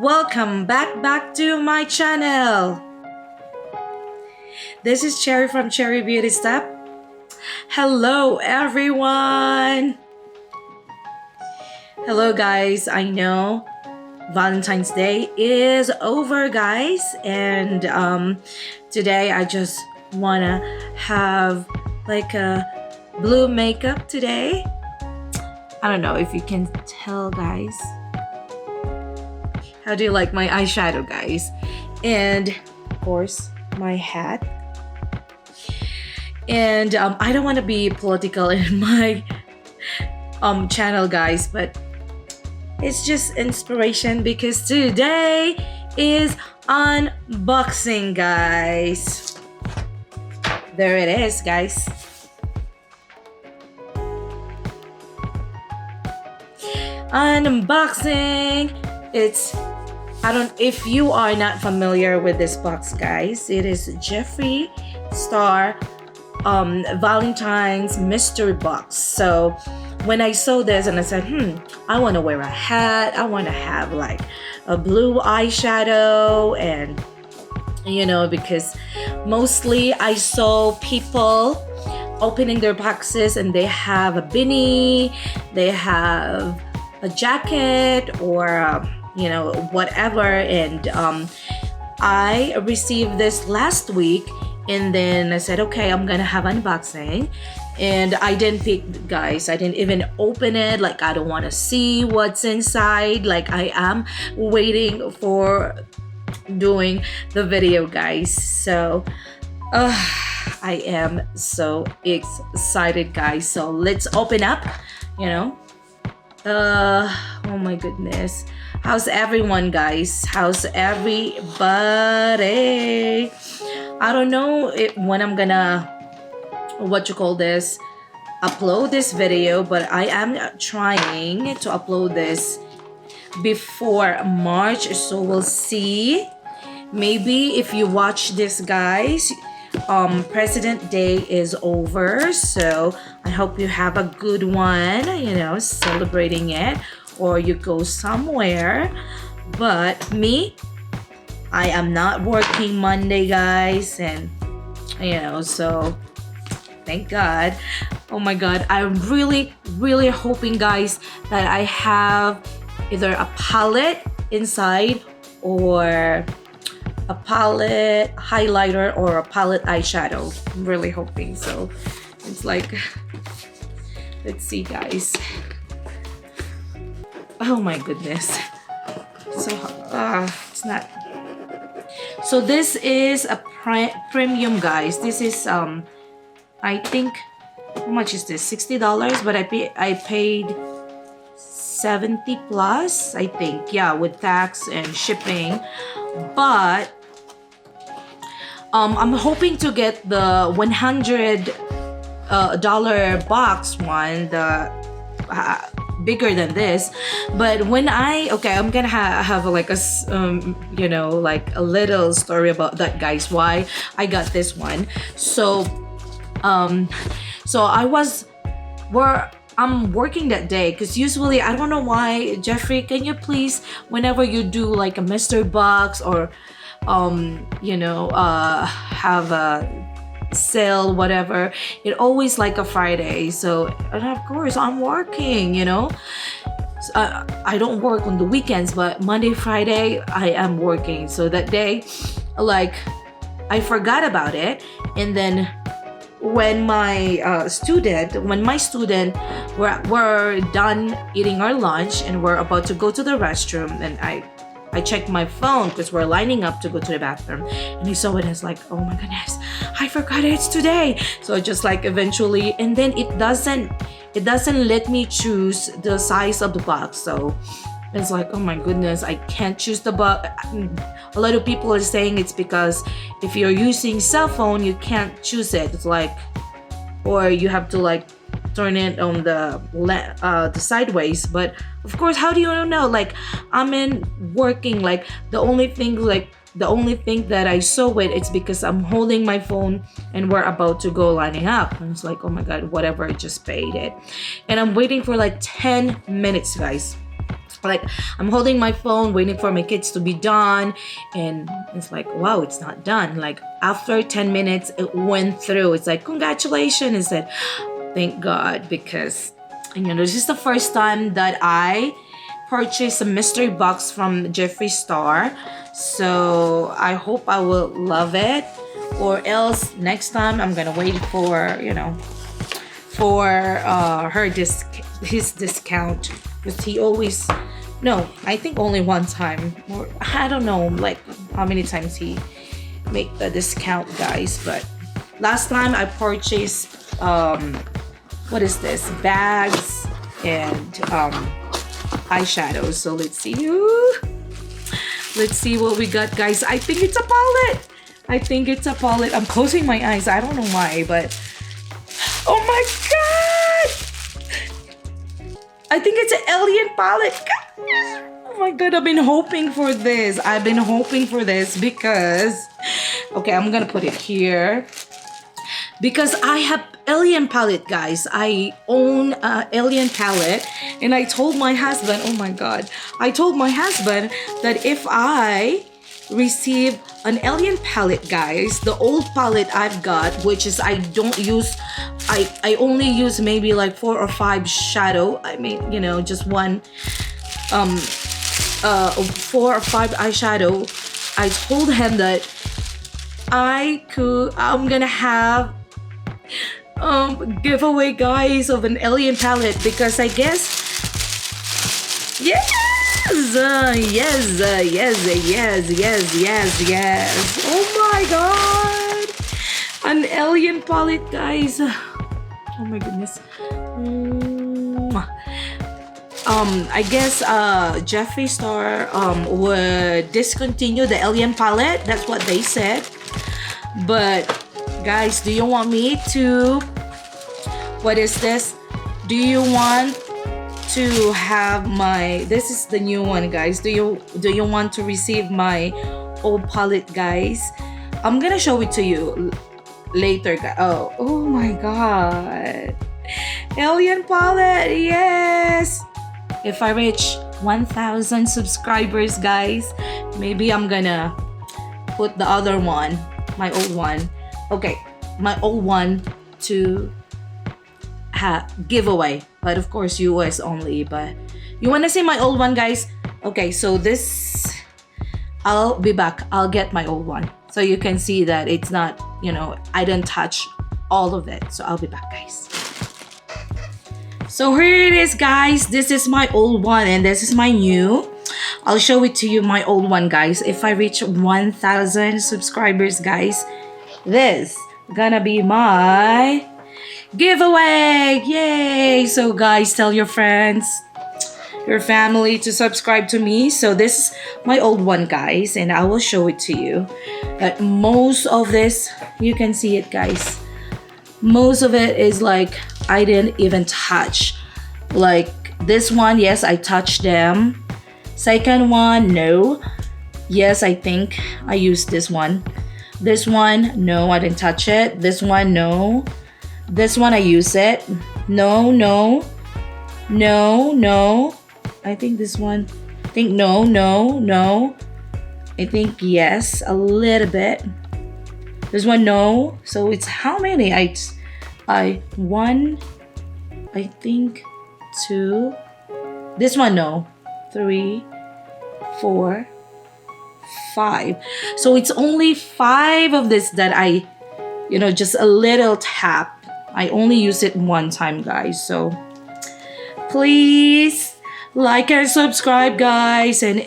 Welcome back to my channel. This is Cherry from Cherry Beauty Step. Hello everyone. Hello guys. I know Valentine's Day is over, guys, and today I just wanna have like a blue makeup today. I don't know if you can tell, guys. How do you like my eyeshadow, guys? And of course my hat. And I don't want to be political in my channel, guys, but it's just inspiration because today is unboxing, guys. There it is, guys. Unboxing. If you are not familiar with this box, guys, it is Jeffree Star Valentine's mystery box. So when I saw this and I said, I want to wear a hat, I want to have like a blue eyeshadow, and because mostly I saw people opening their boxes and they have a beanie, they have a jacket, or whatever, and I received this last week, and then I said, okay, I'm gonna have unboxing, and I didn't pick, guys. I didn't even open it. Like, I don't want to see what's inside. Like, I am waiting for doing the video, guys. So I am so excited, guys. So let's open up. Oh my goodness. How's everyone, guys? How's everybody? I don't know when I'm gonna upload this video, but I am trying to upload this before March, so we'll see. Maybe if you watch this, guys, President Day is over, so I hope you have a good one, celebrating it, or you go somewhere. But me, I am not working Monday, guys, and so thank God. Oh my God, I'm really hoping, guys, that I have either a palette inside, or a palette highlighter, or a palette eyeshadow. I'm really hoping so. It's like, let's see, guys. Oh my goodness. So it's not. So this is a premium, guys. This is I think, how much is this? $60, but I paid 70 plus, I think. Yeah, with tax and shipping. But I'm hoping to get the $100 box one, the bigger than this. But when I'm gonna have like a like a little story about that, guys, why I got this one. So I'm working that day, because usually, I don't know why, Jeffree, can you please, whenever you do like a mystery box, or have a sale, whatever, it always like a Friday. So, and of course I'm working, I don't work on the weekends, but Monday, Friday I am working. So that day, like, I forgot about it, and then when my student were done eating our lunch and we're about to go to the restroom, and I checked my phone because we're lining up to go to the bathroom, and I saw it as like, oh my goodness, I forgot it's today. So just like eventually, and then it doesn't let me choose the size of the box. So it's like, oh my goodness, I can't choose the box. A lot of people are saying it's because if you're using cell phone, you can't choose it. It's like, or you have to like turn it on the sideways. But of course, how do you know? Like, I'm in working. Like, the only thing that I saw it's because I'm holding my phone and we're about to go lining up. And it's like, oh my God, whatever, I just paid it. And I'm waiting for like 10 minutes, guys. Like, I'm holding my phone waiting for my kids to be done, and it's like, wow, it's not done. Like, after 10 minutes it went through. It's like, congratulations. I said, thank God, because this is the first time that I purchased a mystery box from Jeffree Star. So I hope I will love it, or else next time I'm gonna wait for his discount, because he always, no, I think only one time, or I don't know like how many times he make the discount, guys. But last time I purchased what is this, bags and eyeshadows. So let's see. Ooh. Let's see what we got, guys. I think it's a palette. I'm closing my eyes. I don't know why, but oh my god! I think it's an alien palette. Oh my god, I've been hoping for this. Because, okay, I'm gonna put it here. Because I have alien palette, guys. I own alien palette, and I told my husband, oh my god, I told my husband that if I receive an alien palette, guys, the old palette I've got, which is I don't use, I only use maybe like 4 or 5 shadow. I mean, just one 4 or 5 eyeshadow. I told him that I'm gonna have giveaway, guys, of an alien palette, because I guess yes. Oh my god, an alien palette, guys. Oh my goodness. I guess Jeffree Star would discontinue the alien palette. That's what they said. But guys, do you want me to, what is this? Do you want to have my, this is the new one, guys. Do you want to receive my old palette, guys? I'm gonna show it to you later, guys. Oh my god, alien palette, yes. If I reach 1,000 subscribers, guys, maybe I'm gonna put the other one, my old one, okay, my old one to giveaway, but of course US only. But you want to see my old one, guys? Okay, so this, I'll be back. I'll get my old one so you can see that it's not, I didn't touch all of it. So I'll be back, guys. So here it is, guys. This is my old one and this is my new. I'll show it to you, my old one, guys. If I reach 1,000 subscribers, guys, this gonna be my giveaway. Yay! So guys, tell your friends, your family to subscribe to me. So this is my old one, guys, and I will show it to you. But most of this, you can see it, guys, most of it is like I didn't even touch. Like this one, yes, I touched them. Second one, no. Yes, I think I used this one. This one, no, I didn't touch it. This one, no. This one, I use it. No. I think this one, I think no. I think yes, a little bit. This one, no. So it's how many? One, I think two. This one, no. 3, 4, 5. So it's only 5 of this that I, just a little tap. I only use it one time, guys. So please like and subscribe, guys. And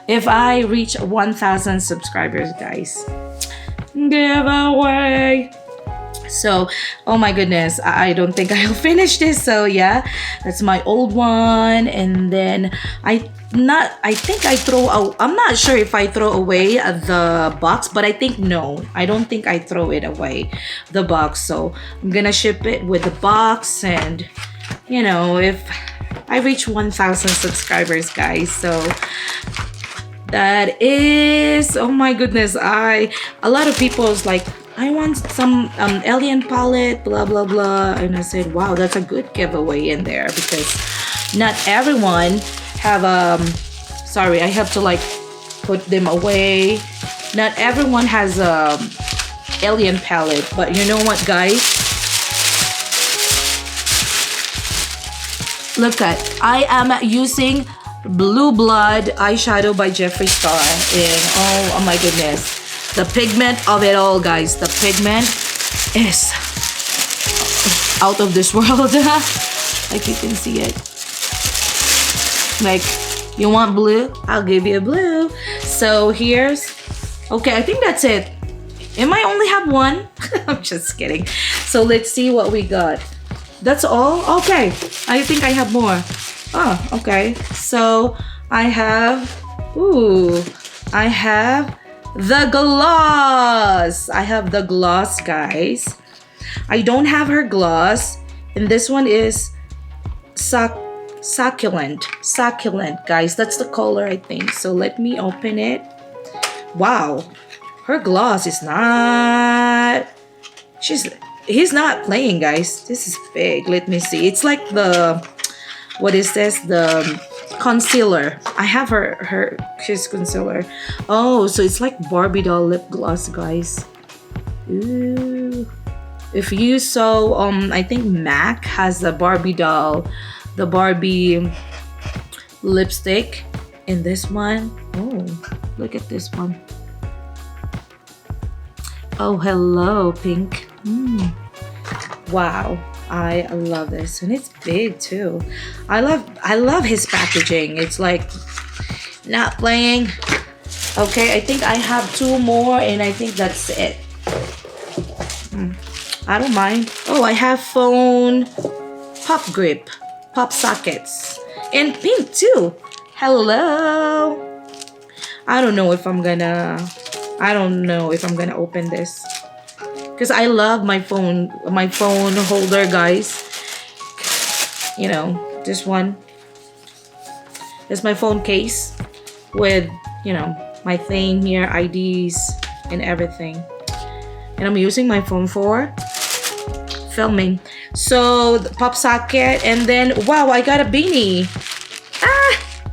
if I reach 1,000 subscribers, guys, giveaway. So, oh my goodness, I don't think I'll finish this. So yeah, that's my old one. And then I'm not sure if I throw away the box, but I think no, I don't think I throw it away, the box. So I'm gonna ship it with the box. And if I reach 1,000 subscribers, guys, so that is, oh my goodness, a lot of people is like, I want some alien palette, blah blah blah. And I said, wow, that's a good giveaway in there, because not everyone have sorry, I have to like put them away. Not everyone has alien palette, but you know what, guys? Look at, I am using Blue Blood eyeshadow by Jeffree Star, and oh my goodness, the pigment of it all, guys. The pigment is out of this world. Like you can see it. Like, you want blue? I'll give you a blue. So here's, okay, I think that's it. It might only have one. I'm just kidding. So let's see what we got. That's all? Okay, I think I have more. Oh, okay. So I have, I have the gloss. I have the gloss, guys. I don't have her gloss. And this one is succulent, guys. That's the color, I think. So let me open it. Wow, her gloss is not, he's not playing, guys. This is big. Let me see. It's like the, what is this, the concealer. I have her kiss concealer. Oh, so it's like Barbie doll lip gloss, guys. Ooh. If you saw, I think MAC has the Barbie doll, the Barbie lipstick. And this one, oh, look at this one. Oh, hello, pink. Wow, I love this, and it's big too. I love his packaging. It's like not playing. Okay, I think I have two more, and I think that's it. I don't mind. Oh, I have phone pop grip, pop sockets, and pink too. Hello. I don't know if I'm gonna open this, because I love my phone holder, guys. You know, this one is my phone case with, you know, my thing here, IDs and everything. And I'm using my phone for filming. So the pop socket, and then wow, I got a beanie.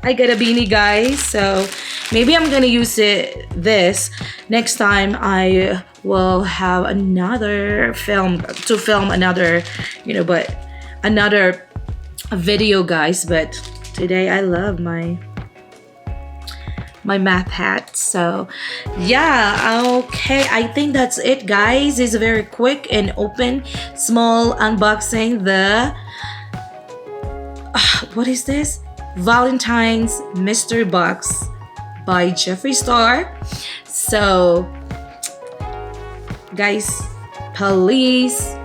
I got a beanie, guys. So maybe I'm gonna use this next time. I will have another film another, you know, but another video, guys. But today I love my math hat. So yeah, okay, I think that's it, guys. It's a very quick and open small unboxing. The what is this? Valentine's mystery box by Jeffree Star. So guys, please,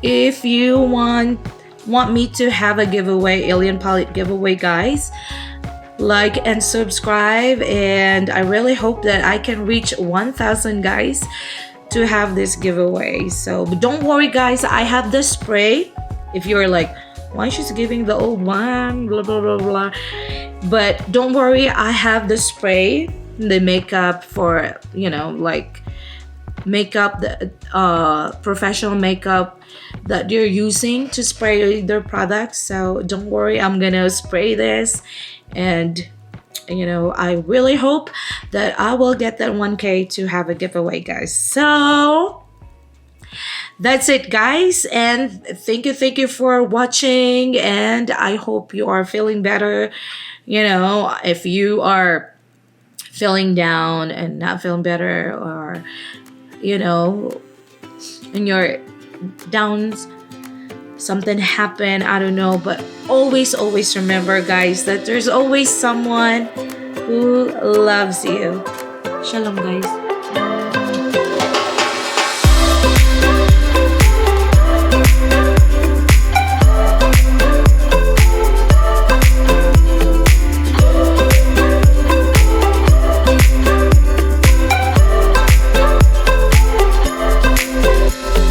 if you want me to have a giveaway, alien palette giveaway, guys, like and subscribe. And I really hope that I can reach 1,000 guys to have this giveaway. So but don't worry, guys, I have the spray. If you're like, why she's giving the old one, blah blah blah blah, but don't worry, I have the spray, the makeup for, you know, like makeup, the professional makeup that they're using to spray their products. So don't worry, I'm gonna spray this, and you know, I really hope that I will get that 1K to have a giveaway, guys. So that's it, guys, and thank you for watching, and I hope you are feeling better. You know, if you are feeling down and not feeling better, or you know, in your downs, something happened, I don't know, but always remember, guys, that there's always someone who loves you. Shalom, guys.